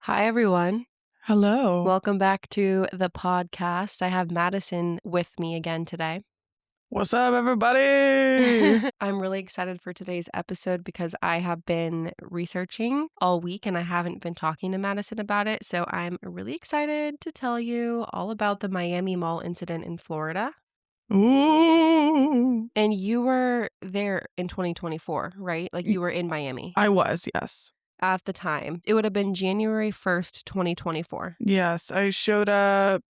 Hi, everyone. Hello. Welcome back to the podcast. I have Madison with me again today. What's up, everybody? I'm really excited for today's episode because I have been researching all week and I haven't been talking to Madison about it. So I'm really excited to tell you all about the Miami Mall incident in Florida. Ooh. And you were there in 2024, right? Like you were in Miami I was, yes. at the time. It would have been January 1st, 2024. Yes, I showed up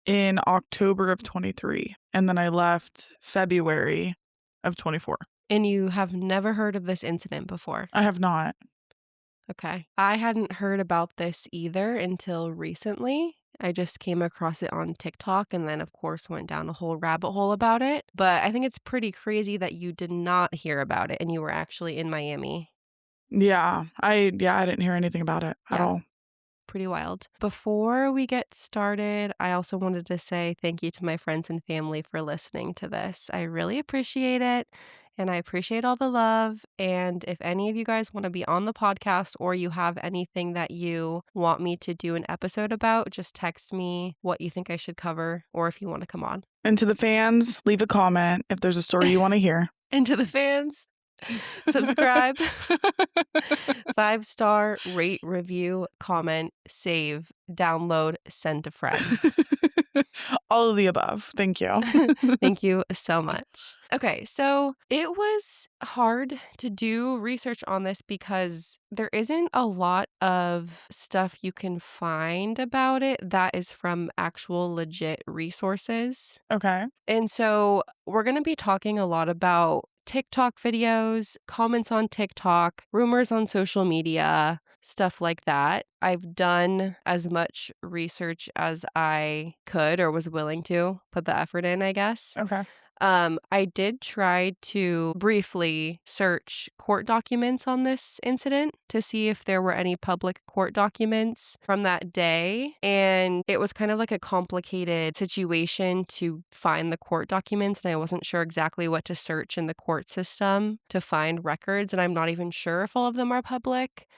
in October of 23, and then I left February of 24. And you have never heard of this incident before. I have not. Okay. I hadn't heard about this either until recently. I just came across it on TikTok and then, of course, went down a whole rabbit hole about it. But I think it's pretty crazy that you did not hear about it and you were actually in Miami. Yeah, I didn't hear anything about it at all. Pretty wild. Before we get started, I also wanted to say thank you to my friends and family for listening to this. I really appreciate it. And I appreciate all the love. And if any of you guys want to be on the podcast or you have anything that you want me to do an episode about, just text me what you think I should cover or if you want to come on. And to the fans, leave a comment if there's a story you want to hear. And to the fans, subscribe, 5-star, rate, review, comment, save, download, send to friends. All of the above. Thank you. Thank you so much. Okay, so it was hard to do research on this because there isn't a lot of stuff you can find about it that is from actual legit resources. Okay. And so we're going to be talking a lot about TikTok videos, comments on TikTok, rumors on social media, stuff like that. I've done as much research as I could or was willing to put the effort in, I guess. Okay. I did try to briefly search court documents on this incident to see if there were any public court documents from that day. And it was kind of like a complicated situation to find the court documents. And I wasn't sure exactly what to search in the court system to find records. And I'm not even sure if all of them are public.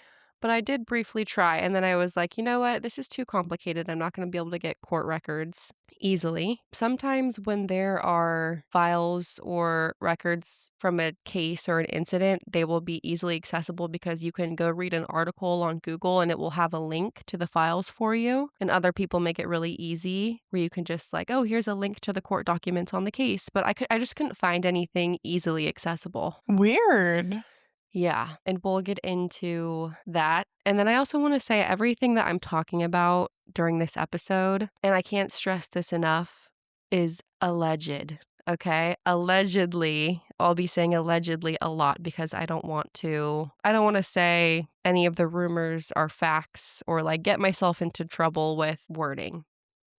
But I did briefly try, and then I was like, you know what? This is too complicated. I'm not going to be able to get court records easily. Sometimes when there are files or records from a case or an incident, they will be easily accessible because you can go read an article on Google and it will have a link to the files for you. And other people make it really easy where you can just like, oh, here's a link to the court documents on the case. But I just couldn't find anything easily accessible. Weird. Yeah, and we'll get into that. And then I also want to say everything that I'm talking about during this episode, and I can't stress this enough, is alleged, okay? Allegedly, I'll be saying allegedly a lot because I don't want to say any of the rumors are facts or like get myself into trouble with wording.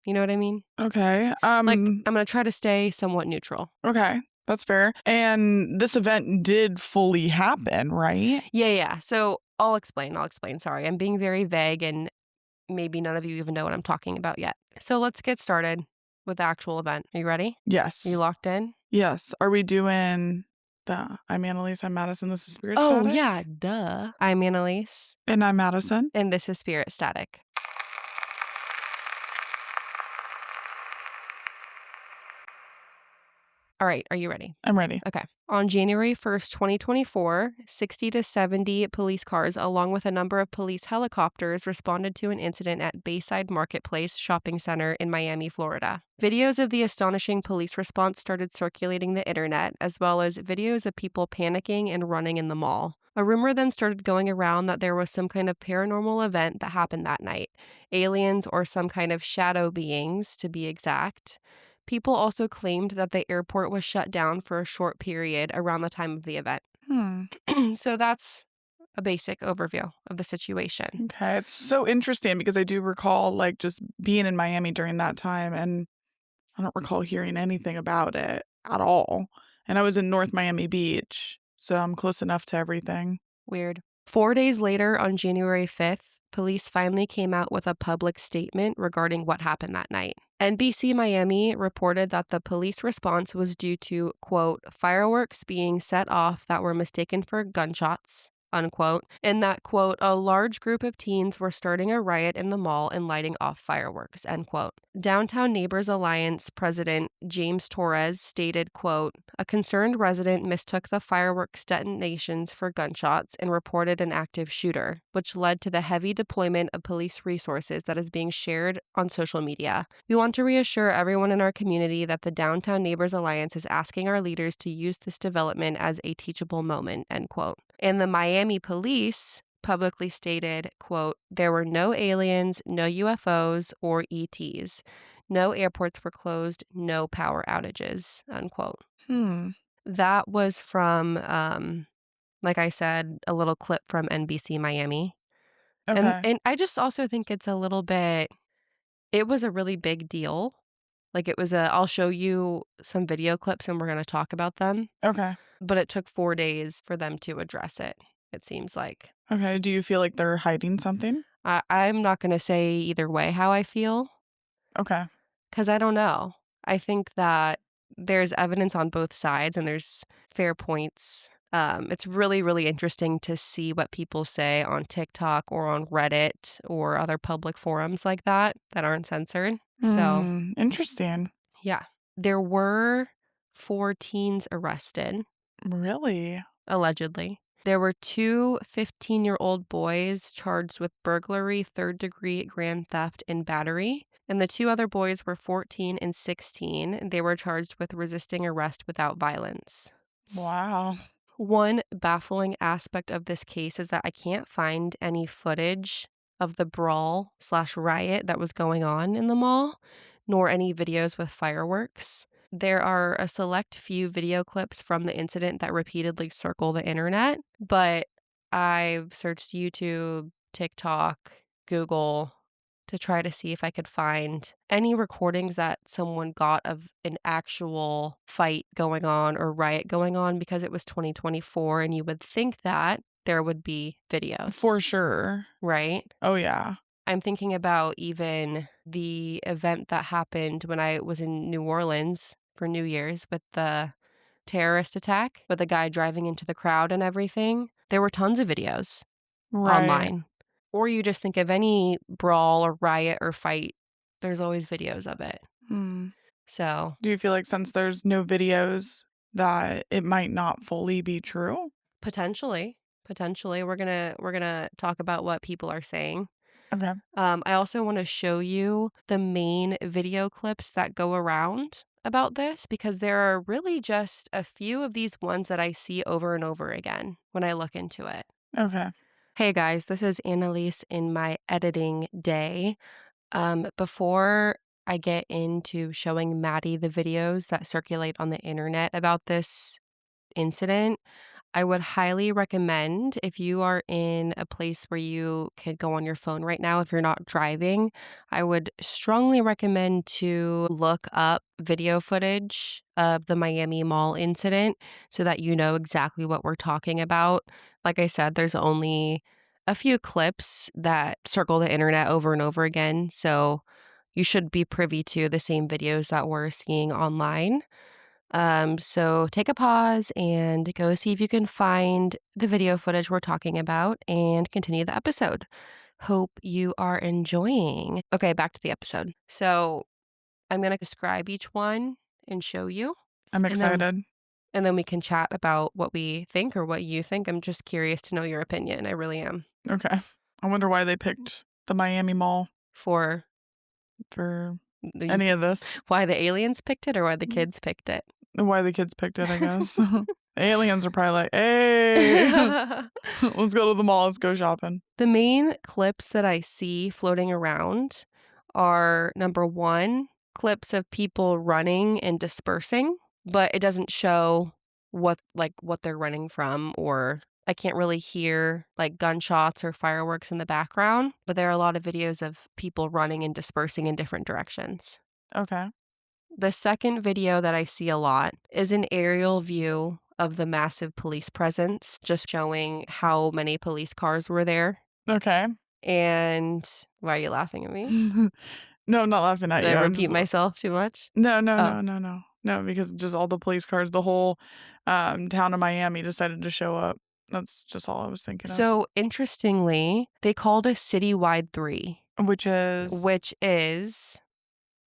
You know what I mean? Okay. Like, I'm going to try to stay somewhat neutral. Okay. That's fair. And this event did fully happen, right? Yeah. So I'll explain. Sorry, I'm being very vague and maybe none of you even know what I'm talking about yet. So let's get started with the actual event. Are you ready? Yes. Are you locked in? Yes. Are we doing the I'm Annalise, I'm Madison, this is Spirit Oh, Static? yeah, duh. I'm Annalise. And I'm Madison. And this is Spirit Static. All right, are you ready? I'm ready. Okay. On January 1st, 2024, 60 to 70 police cars, along with a number of police helicopters, responded to an incident at Bayside Marketplace shopping center in Miami, Florida. Videos of the astonishing police response started circulating the internet, as well as videos of people panicking and running in the mall. A rumor then started going around that there was some kind of paranormal event that happened that night. Aliens or some kind of shadow beings, to be exact. People also claimed that the airport was shut down for a short period around the time of the event. So that's a basic overview of the situation. Okay. It's so interesting because I do recall like just being in Miami during that time and I don't recall hearing anything about it at all. And I was in North Miami Beach, so I'm close enough to everything. Weird. 4 days later, on January 5th, police finally came out with a public statement regarding what happened that night. NBC Miami reported that the police response was due to, quote, fireworks being set off that were mistaken for gunshots, unquote. In that quote, a large group of teens were starting a riot in the mall and lighting off fireworks, end quote. Downtown Neighbors Alliance President James Torres stated, quote, a concerned resident mistook the fireworks detonations for gunshots and reported an active shooter, which led to the heavy deployment of police resources that is being shared on social media. We want to reassure everyone in our community that the Downtown Neighbors Alliance is asking our leaders to use this development as a teachable moment, end quote. And the Miami police publicly stated, quote, there were no aliens, no UFOs or ETs. No airports were closed, no power outages, unquote. That was from, like I said, a little clip from NBC Miami. And Okay. I just also think it's a little bit, it was a really big deal. Like it was I'll show you some video clips and we're going to talk about them. Okay. But it took 4 days for them to address it, it seems like. Okay. Do you feel like they're hiding something? I'm not going to say either way how I feel Okay. because I don't know. I think that there's evidence on both sides and there's fair points. It's really, really interesting to see what people say on TikTok or on Reddit or other public forums like that aren't censored. So, Interesting. yeah. There were 4 teens arrested, Really? allegedly. There were 2 15-year-old boys charged with burglary, third-degree grand theft, and battery. And the 2 other boys were 14 and 16. They were charged with resisting arrest without violence. Wow. One baffling aspect of this case is that I can't find any footage of the brawl/riot that was going on in the mall, nor any videos with fireworks. There are a select few video clips from the incident that repeatedly circle the internet, but I've searched YouTube, TikTok, Google to try to see if I could find any recordings that someone got of an actual fight going on or riot going on because it was 2024 and you would think that there would be videos, For sure. right? Oh, yeah. I'm thinking about even the event that happened when I was in New Orleans for New Year's with the terrorist attack with the guy driving into the crowd and everything. There were tons of videos Right. online. Or you just think of any brawl or riot or fight, there's always videos of it. Hmm. So, Do you feel like since there's no videos that it might not fully be true? potentially we're going to talk about what people are saying. Okay. I also want to show you the main video clips that go around about this because there are really just a few of these ones that I see over and over again when I look into it. Okay. Hey guys, this is Annalise in my editing day. Before I get into showing Maddie the videos that circulate on the internet about this incident, I would highly recommend if you are in a place where you could go on your phone right now, if you're not driving, I would strongly recommend to look up video footage of the Miami Mall incident so that you know exactly what we're talking about. Like I said, there's only a few clips that circle the internet over and over again, so you should be privy to the same videos that we're seeing online. So take a pause and go see if you can find the video footage we're talking about and continue the episode. Hope you are enjoying. Okay, back to the episode. So I'm going to describe each one and show you. I'm And then, excited. and then we can chat about what we think or what you think. I'm just curious to know your opinion. I really am. Okay. I wonder why they picked the Miami Mall For for the, any of this. why the aliens picked it or why the kids picked it. Why the kids picked it, I guess. Aliens are probably like, hey, let's go to the mall. Let's go shopping. The main clips that I see floating around are number 1, clips of people running and dispersing, but it doesn't show what they're running from, or I can't really hear like gunshots or fireworks in the background, but there are a lot of videos of people running and dispersing in different directions. Okay. The second video that I see a lot is an aerial view of the massive police presence, just showing how many police cars were there. Okay. And why are you laughing at me? No, I'm not laughing at Did you. I I'm repeat just myself too much? no, no, Oh. no, no, no. No, because just all the police cars, the whole town of Miami decided to show up That's just all I was thinking of. So, interestingly, they called a citywide 3, Which is which is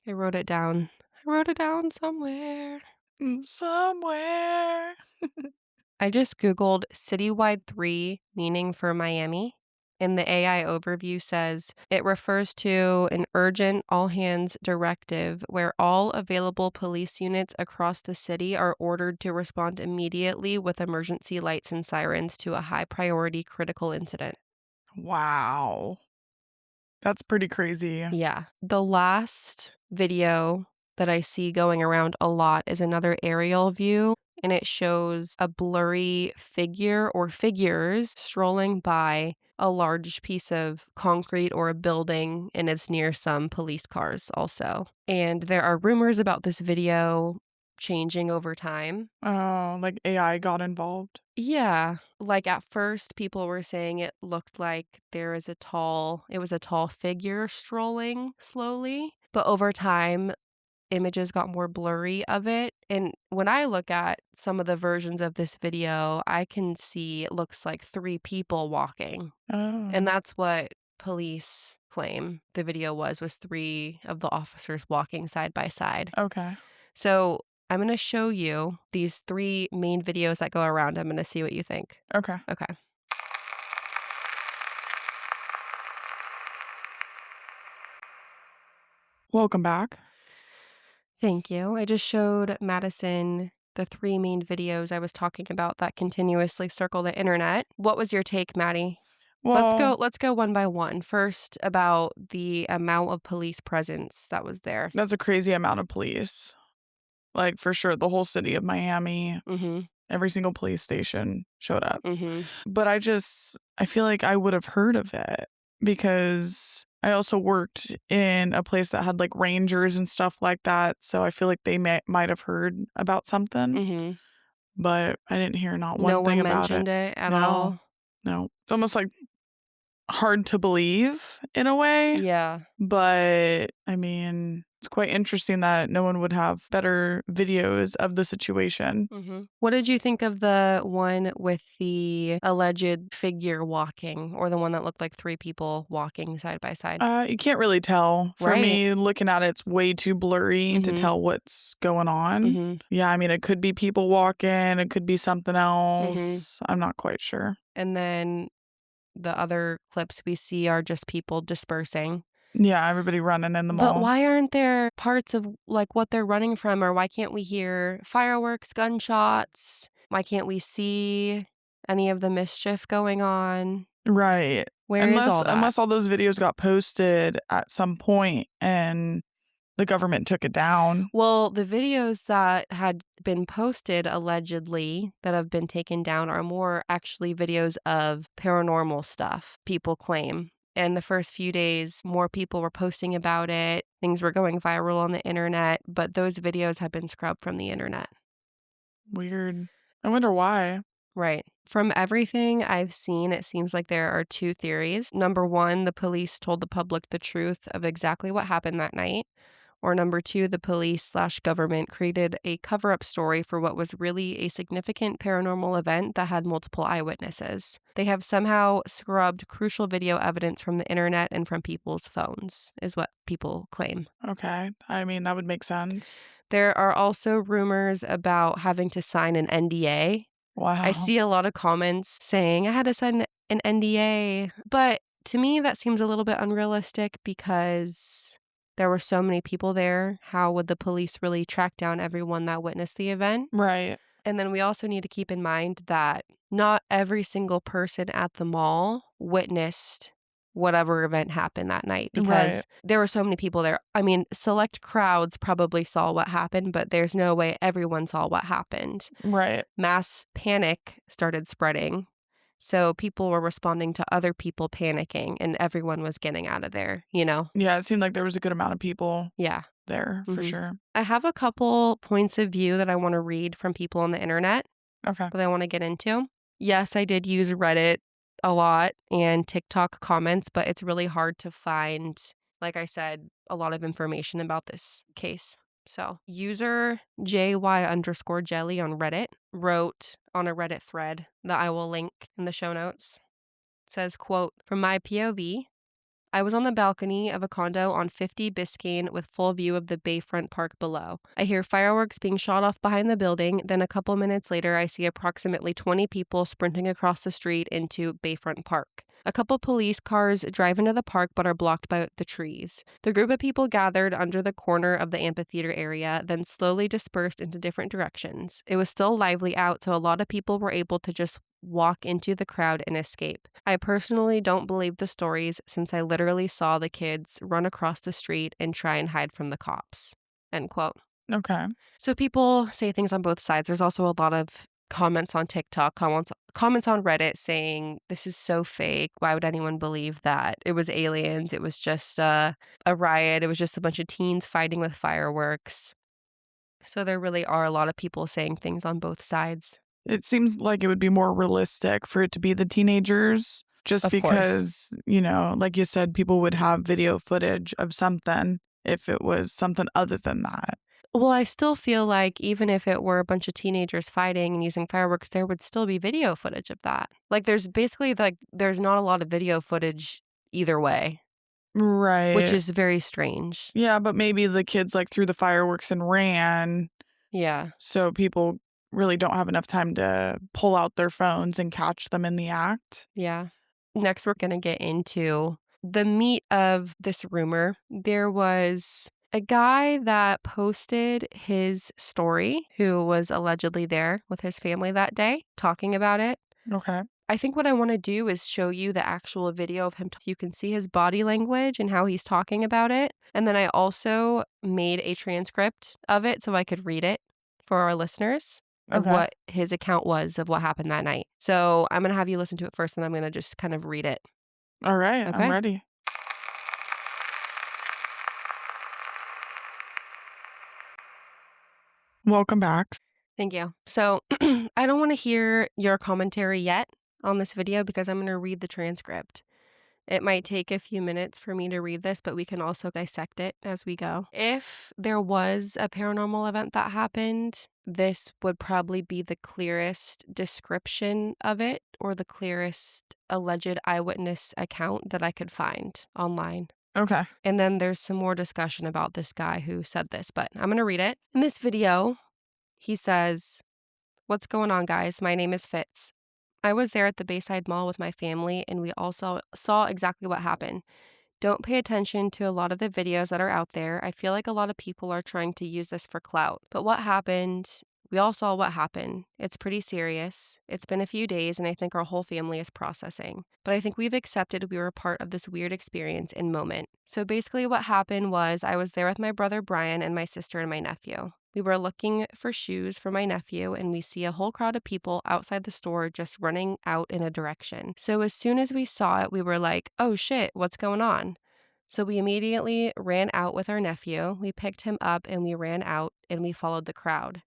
I wrote it down. I wrote it down somewhere. somewhere. I just Googled citywide 3 meaning for Miami, and the AI overview says it refers to an urgent all hands directive where all available police units across the city are ordered to respond immediately with emergency lights and sirens to a high priority critical incident. Wow. That's pretty crazy. Yeah. The last video that I see going around a lot is another aerial view, and it shows a blurry figure or figures strolling by a large piece of concrete or a building, and it's near some police cars also. And there are rumors about this video changing over time. Oh, like AI got involved? Yeah, like at first people were saying it looked like it was a tall figure strolling slowly, but over time images got more blurry of it. And when I look at some of the versions of this video, I can see it looks like 3 people walking. And Oh, that's what police claim the video was 3 of the officers walking side by side. okay. So I'm going to show you these 3 main videos that go around. I'm going to see what you think. Okay. Okay. Welcome back. Thank you. I just showed Madison the 3 main videos I was talking about that continuously circle the internet. What was your take, Maddie? Well, Let's go one by one. First, about the amount of police presence that was there. that's a crazy amount of police. Like, for sure, the whole city of Miami, Mhm. every single police station showed up. Mhm. But I feel like I would have heard of it because I also worked in a place that had, like, rangers and stuff like that, so I feel like they might have heard about something, Mhm. but I didn't hear not No one thing one about it. mentioned it at No, all. no. It's almost, like, hard to believe in a way, Yeah. but, I mean, it's quite interesting that no one would have better videos of the situation. Mhm. What did you think of the one with the alleged figure walking, or the one that looked like 3 people walking side by side? You can't really tell. For Right. me, looking at it's way too blurry to Mhm. tell what's going on. Mhm. Yeah, I mean, it could be people walking, it could be something Mhm. else. I'm not quite sure. And then the other clips we see are just people dispersing. Yeah, everybody running in the But mall. why aren't there parts of, like, what they're running from, or why can't we hear fireworks, gunshots? Why can't we see any of the mischief going on? Right. Where is Unless all that? unless all those videos got posted at some point and the government took it down. Well, the videos that had been posted allegedly that have been taken down are more actually videos of paranormal stuff, people claim. And the first few days, more people were posting about it. Things were going viral on the internet, but those videos have been scrubbed from the internet. Weird. I wonder why. Right. From everything I've seen, it seems like there are 2 theories. Number 1, the police told the public the truth of exactly what happened that night. Or number 2, the police/government created a cover-up story for what was really a significant paranormal event that had multiple eyewitnesses. They have somehow scrubbed crucial video evidence from the internet and from people's phones, is what people claim. Okay. I mean, that would make sense. There are also rumors about having to sign an NDA. I Wow. see a lot of comments saying, I had to sign an NDA. But to me, that seems a little bit unrealistic because there were so many people there. How would the police really track down everyone that witnessed the event? Right. And then we also need to keep in mind that not every single person at the mall witnessed whatever event happened that night Right. because there were so many people there. I mean, select crowds probably saw what happened, but there's no way everyone saw what happened. Right. Mass panic started spreading. So people were responding to other people panicking and everyone was getting out of there, you know? Yeah, it seemed like there was a good amount of people Yeah. there for Mhm. sure. I have a couple points of view that I want to read from people on the internet Okay. that I want to get into. Yes, I did use Reddit a lot and TikTok comments, but it's really hard to find, like I said, a lot of information about this case. So, user JY_jelly on Reddit wrote on a Reddit thread that I will link in the show notes. It says, quote, "From my POV, I was on the balcony of a condo on 50 Biscayne with full view of the Bayfront Park below. I hear fireworks being shot off behind the building. Then a couple minutes later, I see approximately 20 people sprinting across the street into Bayfront Park. A couple police cars drive into the park but are blocked by the trees. The group of people gathered under the corner of the amphitheater area, then slowly dispersed into different directions. It was still lively out, so a lot of people were able to just walk into the crowd and escape. I personally don't believe the stories since I literally saw the kids run across the street and try and hide from the cops." End quote. Okay. So people say things on both sides. There's also a lot of comments on TikTok, comments on Reddit saying, "This is so fake. Why would anyone believe that? It was aliens. It was just a riot. It was just a bunch of teens fighting with fireworks." So there really are a lot of people saying things on both sides. It seems like it would be more realistic for it to be the teenagers just Of course. because, like you said, people would have video footage of something if it was something other than that. Well, I still feel like even if it were a bunch of teenagers fighting and using fireworks, there would still be video footage of that. Like, there's not a lot of video footage either way, which Right. is very strange. Yeah, but maybe the kids threw the fireworks and ran, Yeah. so people really don't have enough time to pull out their phones and catch them in the act. Yeah. Next, we're going to get into the meat of this rumor. There was a guy that posted his story who was allegedly there with his family that day talking about it. Okay. I think what I want to do is show you the actual video of him so you can see his body language and how he's talking about it. And then I also made a transcript of it so I could read it for our listeners of Okay. what his account was of what happened that night. So I'm going to have you listen to it first and I'm going to just kind of read it. All right. I'm Okay? ready. Welcome back. Thank you. So I don't want to hear your commentary yet on this video because I'm going to read the transcript. It might take a few minutes for me to read this, but we can also dissect it as we go. If there was a paranormal event that happened, this would probably be the clearest description of it or the clearest alleged eyewitness account that I could find online. Okay. And then there's some more discussion about this guy who said this, but I'm going to read it. In this video, he says, "What's going on, guys? My name is Fitz. I was there at the Bayside Mall with my family, and we also saw exactly what happened. Don't pay attention to a lot of the videos that are out there. I feel like a lot of people are trying to use this for clout. But what happened? We all saw what happened. It's pretty serious. It's been a few days, and I think our whole family is processing. But I think we've accepted we were a part of this weird experience and moment. So basically what happened was I was there with my brother Brian and my sister and my nephew. We were looking for shoes for my nephew, and we see a whole crowd of people outside the store just running out in a direction. So as soon as we saw it, we were like, oh shit, what's going on? So we immediately ran out with our nephew. We picked him up and we ran out and we followed the crowd.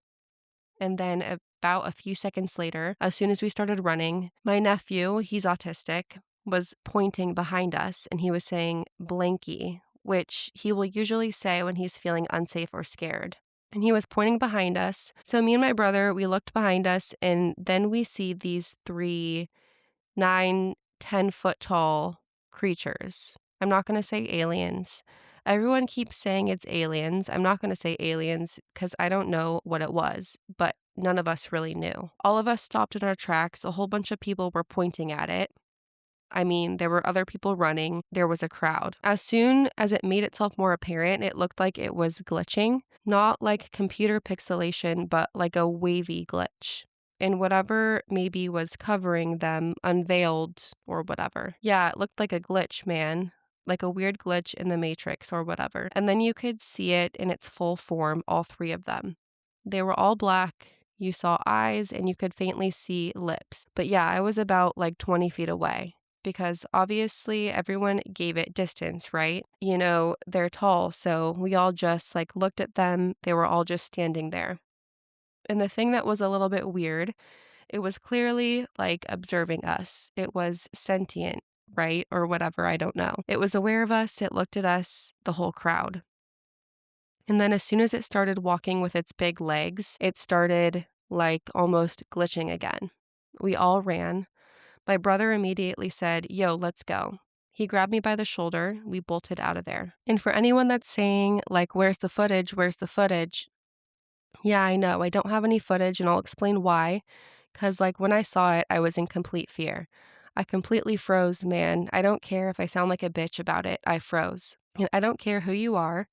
And then about a few seconds later, as soon as we started running, my nephew, he's autistic, was pointing behind us and he was saying blanky, which he will usually say when he's feeling unsafe or scared. And he was pointing behind us. So me and my brother, we looked behind us and then we see these 3 9, 10-foot tall creatures. I'm not going to say aliens. Everyone keeps saying it's aliens. I'm not going to say aliens because I don't know what it was, but none of us really knew. All of us stopped in our tracks. A whole bunch of people were pointing at it. I mean, there were other people running. There was a crowd. As soon as it made itself more apparent, it looked like it was glitching. Not like computer pixelation, but like a wavy glitch. And whatever maybe was covering them unveiled or whatever. Yeah, it looked like a glitch, man. Like a weird glitch in the Matrix or whatever. And then you could see it in its full form, all 3 of them. They were all black. You saw eyes and you could faintly see lips. But yeah, I was about like 20 feet away. Because obviously everyone gave it distance, right? You know, they're tall, so we all just like looked at them. They were all just standing there. And the thing that was a little bit weird, it was clearly like observing us. It was sentient, right? Or whatever, I don't know. It was aware of us. It looked at us, the whole crowd. And then as soon as it started walking with its big legs, it started like almost glitching again. We all ran. My brother immediately said, "Yo, let's go." He grabbed me by the shoulder. We bolted out of there. And for anyone that's saying, like, where's the footage? Where's the footage? Yeah, I know. I don't have any footage, and I'll explain why. Because, like, when I saw it, I was in complete fear. I completely froze, man. I don't care if I sound like a bitch about it. I froze. And I don't care who you are.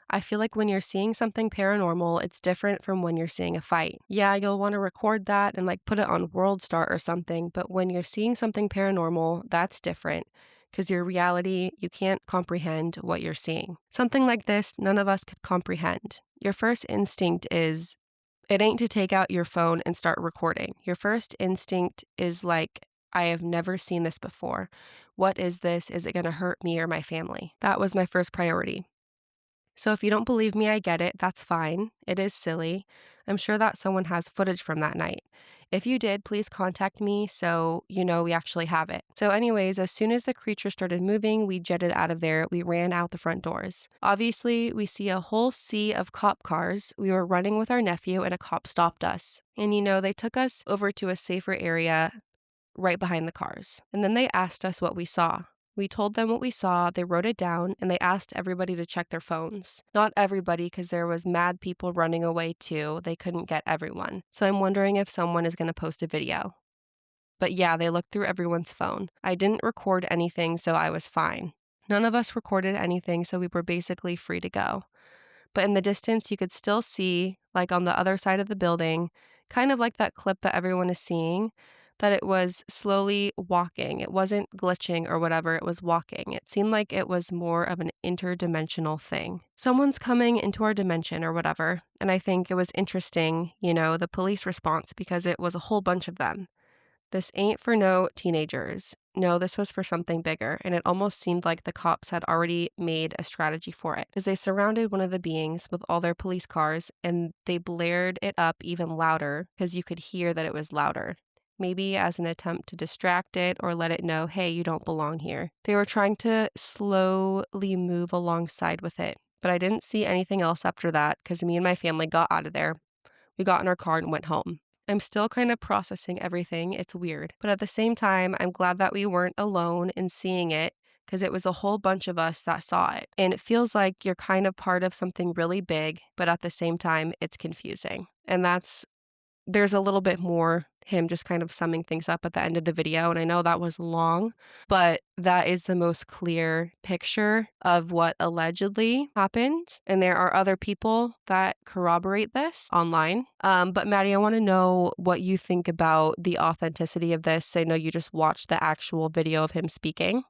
I feel like when you're seeing something paranormal, it's different from when you're seeing a fight. Yeah, you'll want to record that and like put it on WorldStar or something, but when you're seeing something paranormal, that's different because your reality, you can't comprehend what you're seeing. Something like this, none of us could comprehend. Your first instinct is, it ain't to take out your phone and start recording. Your first instinct is like, I have never seen this before. What is this? Is it going to hurt me or my family? That was my first priority. So if you don't believe me, I get it. That's fine. It is silly. I'm sure that someone has footage from that night. If you did, please contact me so you know we actually have it. So anyways, as soon as the creature started moving, we jetted out of there. We ran out the front doors. Obviously, we see a whole sea of cop cars. We were running with our nephew and a cop stopped us. And they took us over to a safer area right behind the cars. And then they asked us what we saw. We told them what we saw, they wrote it down, and they asked everybody to check their phones. Not everybody, because there was mad people running away too. They couldn't get everyone. So I'm wondering if someone is going to post a video. But yeah, they looked through everyone's phone. I didn't record anything, so I was fine. None of us recorded anything, so we were basically free to go. But in the distance, you could still see, like on the other side of the building, kind of like that clip that everyone is seeing, that it was slowly walking. It wasn't glitching or whatever, it was walking. It seemed like it was more of an interdimensional thing. Someone's coming into our dimension or whatever. And I think it was interesting, the police response, because it was a whole bunch of them. This ain't for no teenagers. No, this was for something bigger, and it almost seemed like the cops had already made a strategy for it, as they surrounded one of the beings with all their police cars, and they blared it up even louder, because you could hear that it was louder. Maybe as an attempt to distract it or let it know, hey, you don't belong here. They were trying to slowly move alongside with it, but I didn't see anything else after that, because me and my family got out of there. We got in our car and went home. I'm still kind of processing everything. It's weird. But at the same time, I'm glad that we weren't alone in seeing it because it was a whole bunch of us that saw it. And it feels like you're kind of part of something really big, but at the same time, it's confusing. And there's a little bit more him just kind of summing things up at the end of the video. And I know that was long, but that is the most clear picture of what allegedly happened. And there are other people that corroborate this online. But Maddie, I want to know what you think about the authenticity of this. I know you just watched the actual video of him speaking.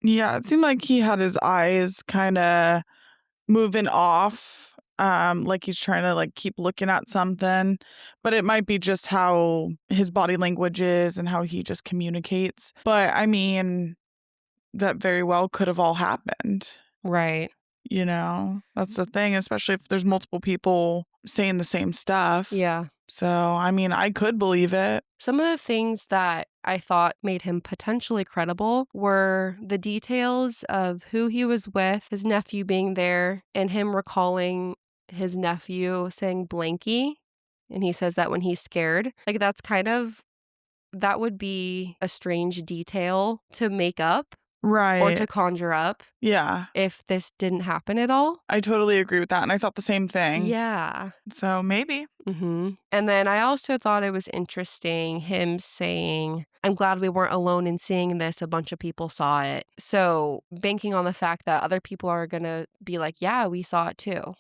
Yeah, it seemed like he had his eyes kind of moving off, like he's trying to like keep looking at something, but it might be just how his body language is and how he just communicates. But I mean, that very well could have all happened. Right. That's the thing, especially if there's multiple people saying the same stuff. Yeah. So, I mean, I could believe it. Some of the things that I thought made him potentially credible were the details of who he was with, his nephew being there, and him recalling his nephew saying blanky. And he says that when he's scared. Like, that would be a strange detail to make up Right. or to conjure up. Yeah. If this didn't happen at all. I totally agree with that. And I thought the same thing. Yeah. So maybe. Mm-hmm. And then I also thought it was interesting him saying, I'm glad we weren't alone in seeing this. A bunch of people saw it. So banking on the fact that other people are going to be like, yeah, we saw it too.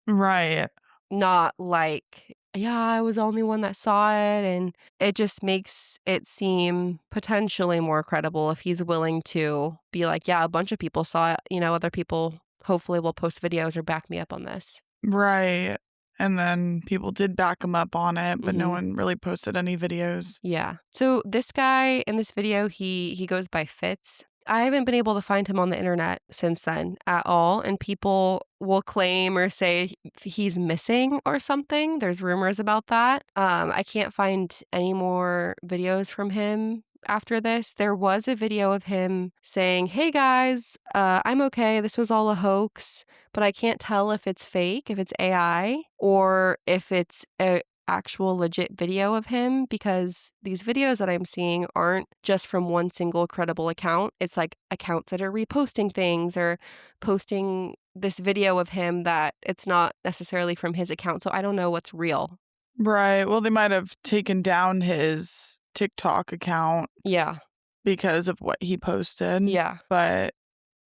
Right. Not like, yeah, I was the only one that saw it. And it just makes it seem potentially more credible if he's willing to be like, yeah, a bunch of people saw it. Other people hopefully will post videos or back me up on this. Right. And then people did back him up on it, but no one really posted any videos. Yeah. So this guy in this video, he goes by Fitz. I haven't been able to find him on the internet since then at all. And people will claim or say he's missing or something. There's rumors about that. I can't find any more videos from him after this. There was a video of him saying, "Hey guys, I'm okay. This was all a hoax, but I can't tell if it's fake, if it's AI, or if it's a actual legit video of him, because these videos that I'm seeing aren't just from one single credible account. It's like accounts that are reposting things or posting this video of him that it's not necessarily from his account. So I don't know what's real." Right. Well, they might have taken down his TikTok account Yeah. because of what he posted. Yeah. But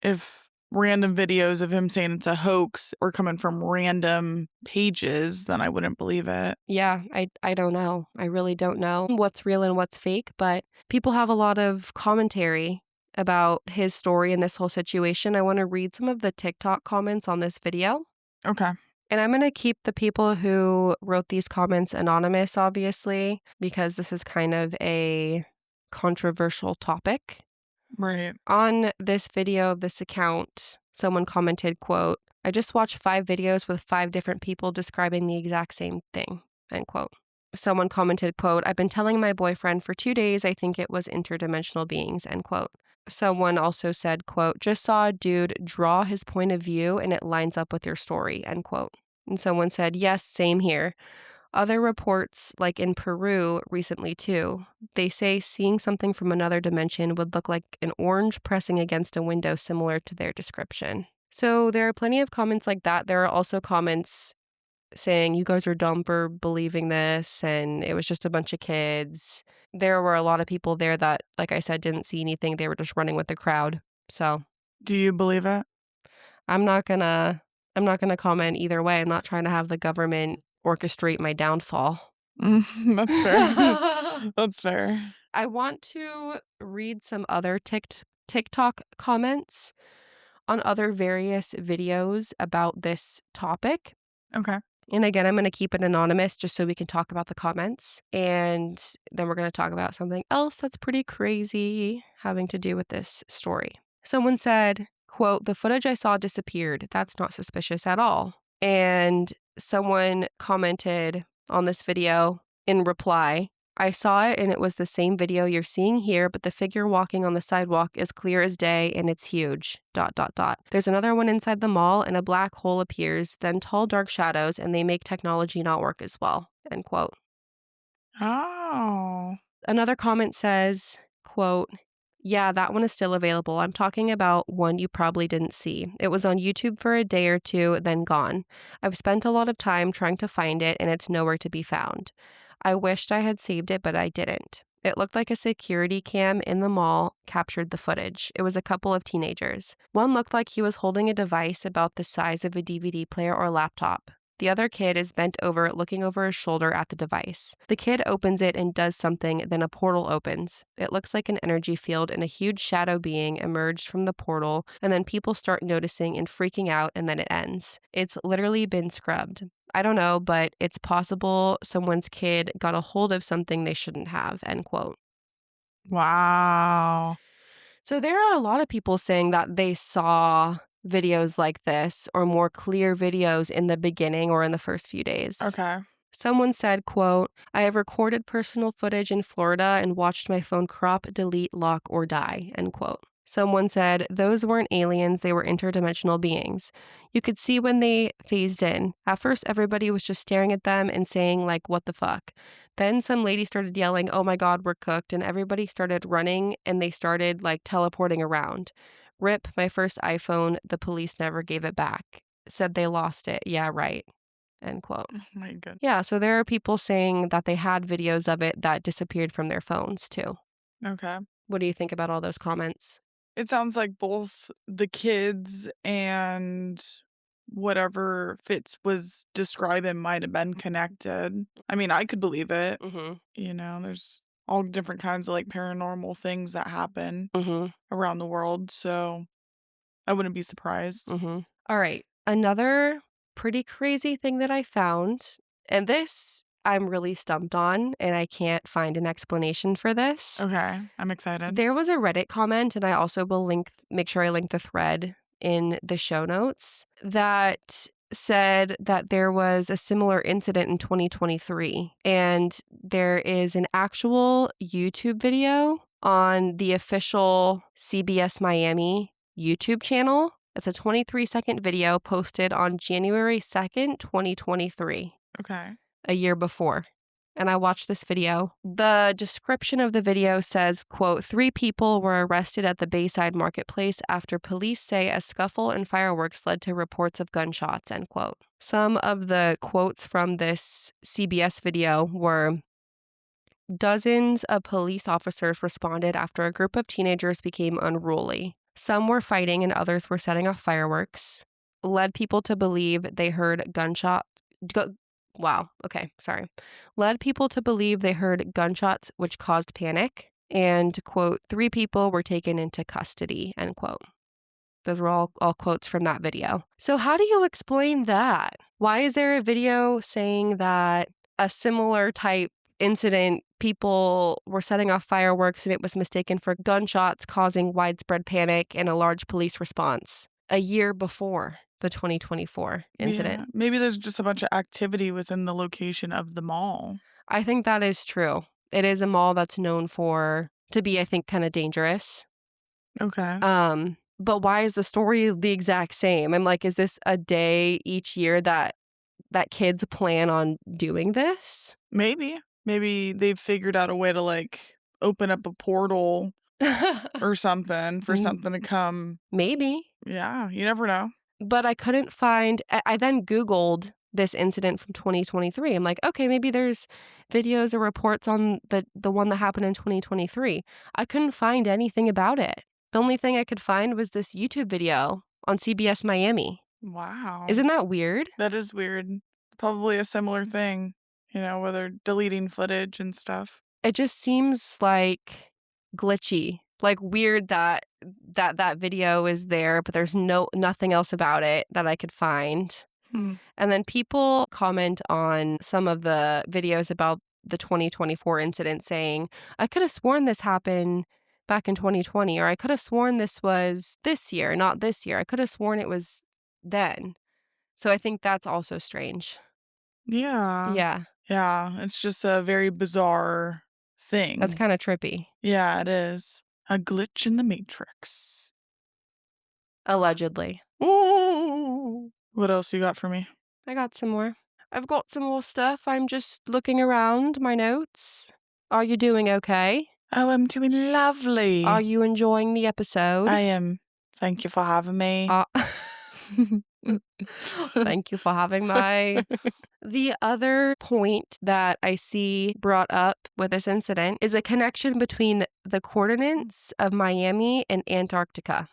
if random videos of him saying it's a hoax or coming from random pages, then I wouldn't believe it. Yeah, I don't know. I really don't know what's real and what's fake, but people have a lot of commentary about his story and this whole situation. I want to read some of the TikTok comments on this video. Okay. And I'm going to keep the people who wrote these comments anonymous, obviously, because this is kind of a controversial topic. Right. On this video of this account, someone commented, quote, "I just watched 5 videos with 5 different people describing the exact same thing," end quote. Someone commented, quote, "I've been telling my boyfriend for 2 days I think it was interdimensional beings," end quote. Someone also said, quote, "Just saw a dude draw his point of view and it lines up with your story," end quote. And someone said, "Yes, same here. Other reports, like in Peru recently too, they say seeing something from another dimension would look like an orange pressing against a window similar to their description." So there are plenty of comments like that. There are also comments saying, "You guys are dumb for believing this, and it was just a bunch of kids." There were a lot of people there that, like I said, didn't see anything. They were just running with the crowd. So Do you believe it? I'm not gonna comment either way. I'm not trying to have the government orchestrate my downfall. That's fair. That's fair. I want to read some other TikTok comments on other various videos about this topic. Okay. And again, I'm going to keep it anonymous just so we can talk about the comments. And then we're going to talk about something else that's pretty crazy having to do with this story. Someone said, quote, "The footage I saw disappeared. That's not suspicious at all." And someone commented on this video in reply, "I saw it and it was the same video you're seeing here, but the figure walking on the sidewalk is clear as day and it's huge, ... There's another one inside the mall and a black hole appears, then tall dark shadows, and they make technology not work as well," end quote. Oh. Another comment says, quote, "Yeah, that one is still available. I'm talking about one you probably didn't see. It was on YouTube for a day or two, then gone. I've spent a lot of time trying to find it, and it's nowhere to be found. I wished I had saved it, but I didn't. It looked like a security cam in the mall captured the footage. It was a couple of teenagers. One looked like he was holding a device about the size of a DVD player or laptop. The other kid is bent over, looking over his shoulder at the device. The kid opens it and does something, then a portal opens. It looks like an energy field, and a huge shadow being emerged from the portal, and then people start noticing and freaking out, and then it ends. It's literally been scrubbed. I don't know, but it's possible someone's kid got a hold of something they shouldn't have," end quote. Wow. So there are a lot of people saying that they saw videos like this or more clear videos in the beginning or in the first few days. Okay. Someone said, quote, "I have recorded personal footage in Florida and watched my phone crop, delete, lock, or die," end quote. Someone said, "Those weren't aliens, they were interdimensional beings. You could see when they phased in. At first, everybody was just staring at them and saying, like, what the fuck? Then some lady started yelling, 'Oh my God, we're cooked,' and everybody started running and they started, like, teleporting around. Rip, my first iPhone, the police never gave it back. Said they lost it. Yeah, right," end quote. Oh my goodness. Yeah, so there are people saying that they had videos of it that disappeared from their phones, too. Okay. What do you think about all those comments? It sounds like both the kids and whatever Fitz was describing might have been connected. I mean, I could believe it. Mhm. There's all different kinds of like paranormal things that happen Mhm. around the world, so I wouldn't be surprised. Mhm. All right. Another pretty crazy thing that I found, and this I'm really stumped on, and I can't find an explanation for this. Okay, I'm excited. There was a Reddit comment, and I also will make sure I link the thread in the show notes, that said that there was a similar incident in 2023, and there is an actual YouTube video on the official CBS Miami YouTube channel. It's a 23-second video posted on January 2nd, 2023, Okay. a year before. And I watched this video. The description of the video says, quote, 3 people were arrested at the Bayside Marketplace after police say a scuffle and fireworks led to reports of gunshots, end quote. Some of the quotes from this CBS video were, dozens of police officers responded after a group of teenagers became unruly. Some were fighting and others were setting off fireworks. Led people to believe they heard gunshots. Led people to believe they heard gunshots, which caused panic. And, quote, 3 people were taken into custody, end quote. Those were all quotes from that video. So how do you explain that? Why is there a video saying that a similar type incident, people were setting off fireworks and it was mistaken for gunshots, causing widespread panic and a large police response a year before the 2024 incident? Yeah. Maybe there's just a bunch of activity within the location of the mall. I think that is true. It is a mall that's known to be, I think, kind of dangerous. Okay. But why is the story the exact same? I'm like, is this a day each year that kids plan on doing this? Maybe they've figured out a way to like open up a portal or something for something to come. Maybe. Yeah, you never know. But I couldn't find, I then Googled this incident from 2023. I'm like, okay, maybe there's videos or reports on the one that happened in 2023. I couldn't find anything about it. The only thing I could find was this YouTube video on CBS Miami. Wow. Isn't that weird? That is weird. Probably a similar thing, where they're deleting footage and stuff. It just seems like glitchy, like weird that video is there, but there's nothing else about it that I could find. And then people comment on some of the videos about the 2024 incident saying, I could have sworn this happened back in 2020, or I could have sworn this was this year, not this year. I could have sworn it was then. So I think that's also strange. Yeah. Yeah. Yeah, it's just a very bizarre thing. That's kind of trippy. Yeah, it is. A glitch in the matrix. Allegedly. Ooh. What else you got for me? I got some more. I've got some more stuff. I'm just looking around my notes. Are you doing okay? Oh, I'm doing lovely. Are you enjoying the episode? I am. Thank you for having me. Thank you for having me. The other point that I see brought up with this incident is a connection between the coordinates of Miami and Antarctica.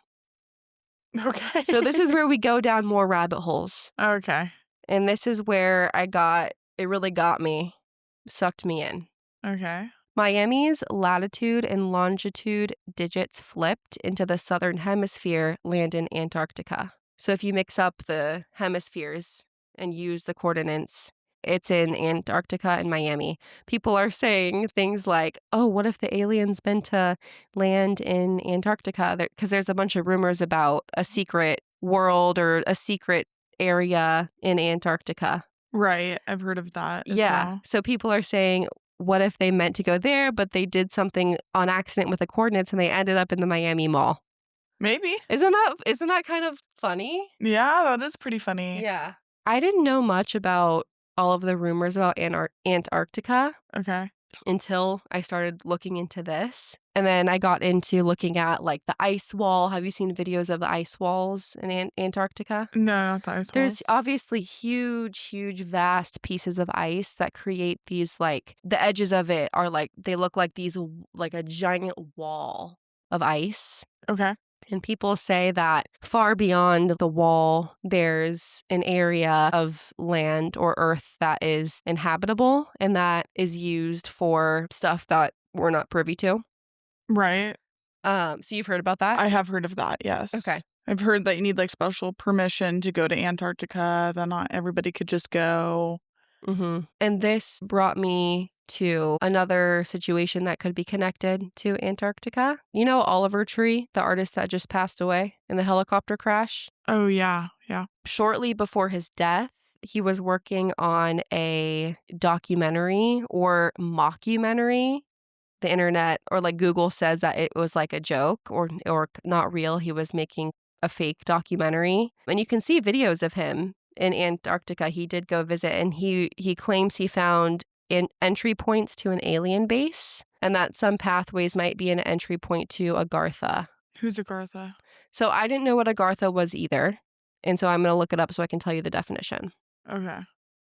Okay. So this is where we go down more rabbit holes. Okay. And this is where it really got me, sucked me in. Okay. Miami's latitude and longitude digits flipped into the southern hemisphere land in Antarctica. So if you mix up the hemispheres and use the coordinates, it's in Antarctica and Miami. People are saying things like, oh, what if the aliens meant to land in Antarctica? Because there's a bunch of rumors about a secret world or a secret area in Antarctica. Right. I've heard of that as well. So people are saying, what if they meant to go there, but they did something on accident with the coordinates and they ended up in the Miami Mall? Maybe. Isn't that kind of funny? Yeah, that is pretty funny. Yeah. I didn't know much about all of the rumors about Antarctica. Okay. Until I started looking into this. And then I got into looking at like the ice wall. Have you seen videos of the ice walls in Antarctica? No, not the ice walls. There's obviously huge, vast pieces of ice that create these, like, the edges of it are like, they look like these, like a giant wall of ice. Okay. And people say that far beyond the wall, there's an area of land or earth that is inhabitable and that is used for stuff that we're not privy to. Right. So you've heard about that? I have heard of that, yes. Okay. I've heard that you need like special permission to go to Antarctica, that not everybody could just go. Mm-hmm. And this brought me to another situation that could be connected to Antarctica. You know Oliver Tree, the artist that just passed away in the helicopter crash? Oh, yeah. Yeah. Shortly before his death, he was working on a documentary or mockumentary the internet or like Google says that it was like a joke or not real. He was making a fake documentary. And you can see videos of him in Antarctica. He did go visit, and he claims he found entry points to an alien base and that some pathways might be an entry point to Agartha. Who's Agartha? So I didn't know what Agartha was either. And so I'm going to look it up so I can tell you the definition. Okay.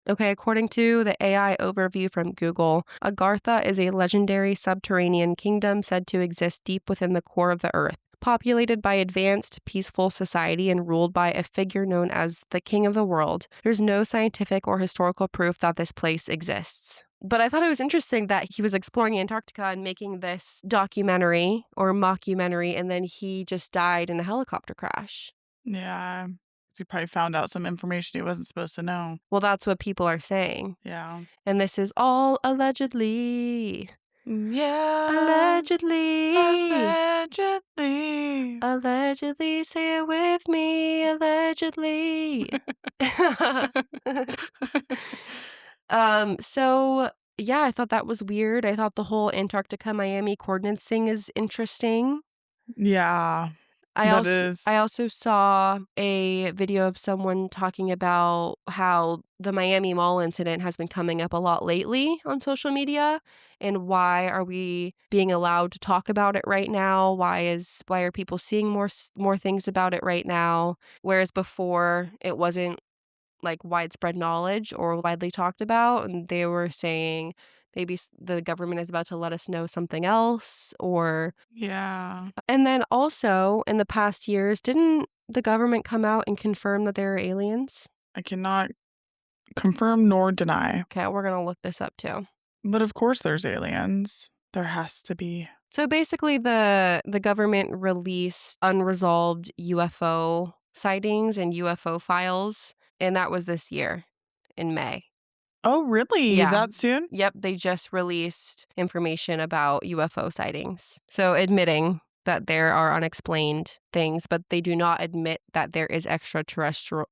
Okay, according to the AI overview from Google, Agartha is a legendary subterranean kingdom said to exist deep within the core of the earth, populated by advanced, peaceful society and ruled by a figure known as the King of the World. There's no scientific or historical proof that this place exists. But I thought it was interesting that he was exploring Antarctica and making this documentary or mockumentary, and then he just died in a helicopter crash. Yeah. He probably found out some information he wasn't supposed to know. Well, that's what people are saying. Yeah. And this is all allegedly. Yeah. Allegedly. Allegedly. Allegedly, say it with me. Allegedly. So yeah, I thought that was weird. I thought the whole Antarctica Miami coordinates thing is interesting. Yeah. I is. also saw a video of someone talking about how the Miami Mall incident has been coming up a lot lately on social media, and why are we being allowed to talk about it right now? Why are people seeing more things about it right now, whereas before it wasn't like widespread knowledge or widely talked about, and they were saying maybe the government is about to let us know something else, or Yeah. and then also, in the past years, didn't the government come out and confirm that there are aliens? I cannot confirm nor deny. Okay, we're gonna look this up too. But of course there's aliens. There has to be. So basically, the government released unresolved UFO sightings and UFO files, and that was this year in May. Oh, really? Yeah. That soon? Yep, they just released information about UFO sightings. So admitting that there are unexplained things, but they do not admit that there is extraterrestrial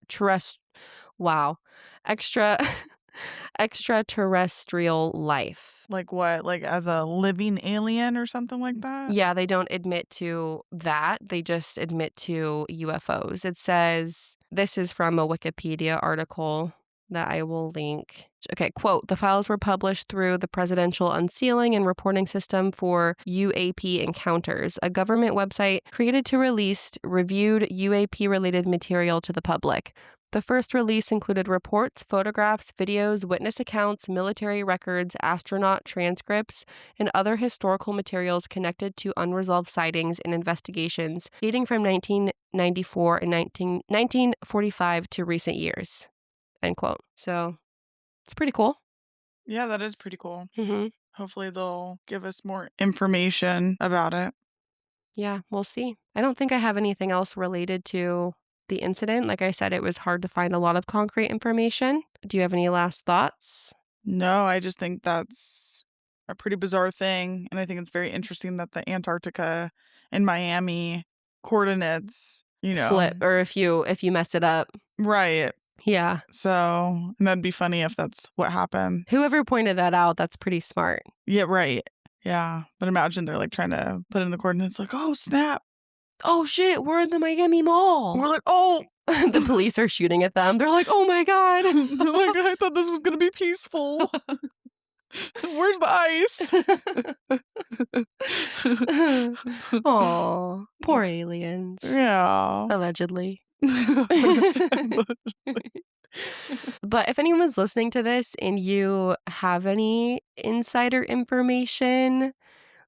extraterrestrial life. Like what? Like as a living alien or something like that? Yeah, they don't admit to that. They just admit to UFOs. It says, this is from a Wikipedia article that I will link. Okay, quote, the files were published through the Presidential Unsealing and Reporting System for UAP Encounters, a government website created to release reviewed UAP-related material to the public. The first release included reports, photographs, videos, witness accounts, military records, astronaut transcripts, and other historical materials connected to unresolved sightings and investigations dating from 1994 and 1945 to recent years. End quote. So it's pretty cool. Yeah, that is pretty cool. Mm-hmm. Hopefully they'll give us more information about it. Yeah, we'll see. I don't think I have anything else related to the incident. Like I said, it was hard to find a lot of concrete information. Do you have any last thoughts? No, I just think that's a pretty bizarre thing. And I think it's very interesting that the Antarctica and Miami coordinates, Flip, or if you mess it up. Right. Yeah. So, and that'd be funny if that's what happened. Whoever pointed that out, that's pretty smart. Yeah, right. Yeah. But imagine they're like trying to put in the coordinates like, oh, snap. Oh, shit, we're in the Miami Mall. We're like, oh. The police are shooting at them. They're like, oh my God. They're like, I thought this was going to be peaceful. Where's the ice? Aw, poor aliens. Yeah. Allegedly. But if anyone's listening to this and you have any insider information,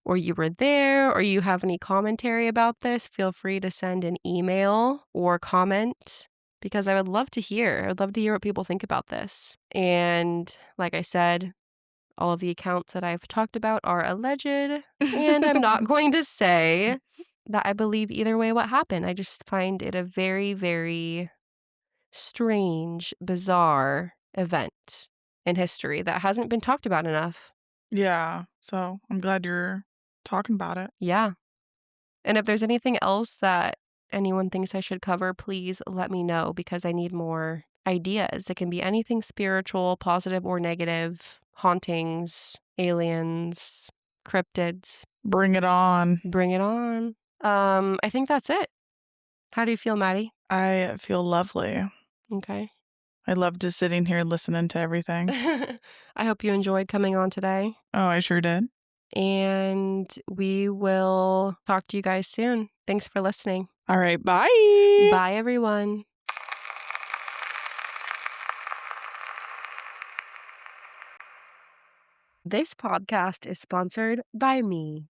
or you were there, or you have any commentary about this, feel free to send an email or comment, because I would love to hear. I would love to hear what people think about this. And like I said, all of the accounts that I've talked about are alleged, and I'm not going to say that I believe either way what happened. I just find it a very, very strange, bizarre event in history that hasn't been talked about enough. Yeah. So I'm glad you're talking about it. Yeah. And if there's anything else that anyone thinks I should cover, please let me know, because I need more ideas. It can be anything spiritual, positive or negative, hauntings, aliens, cryptids. Bring it on. Bring it on. I think that's it. How do you feel, Maddie? I feel lovely. Okay. I love just sitting here listening to everything. I hope you enjoyed coming on today. Oh, I sure did. And we will talk to you guys soon. Thanks for listening. All right, bye. Bye, everyone. This podcast is sponsored by me.